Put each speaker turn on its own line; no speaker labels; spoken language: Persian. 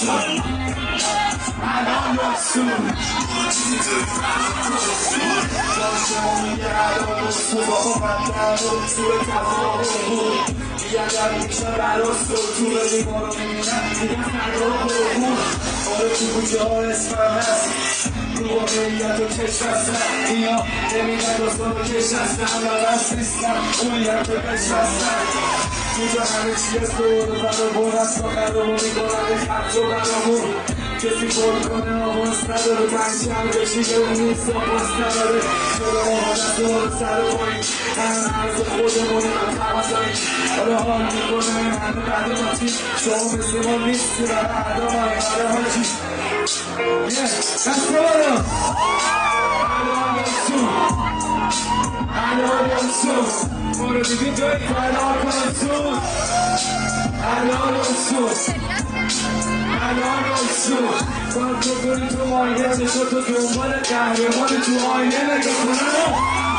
الان رسول داشتم میگه الان رسول با مدن رسول تفاهم بود میگن در میشه براسول تو بدیم ها رو میبینن میگن فردا بود آره تو کوچه ها اسمم هست رو واقعیت و کش هستن اینا نمیگن داستان و کش هستن و بس نیستن اون یک به کش هستن اینجا همه چی از دور و بر و بر است و قدامو میکنن خط و برامون کسی برد کنه آماز نداره پنجم بشیده اون نیست آماز نداره چرا ما دست رو سر پایین هم عرض خودمونه من تماسایی حالا حال میکنه همه بعد ما چی شما مثل ما نیستی و بعدا من برای حاجی دسته برو الان رسول الان رسول برو دیدی جایی الان رسول الان رسول الان رسول باید بکنی تو مایه چشا تو دنبال قهرمان تو آینه نگاه کنم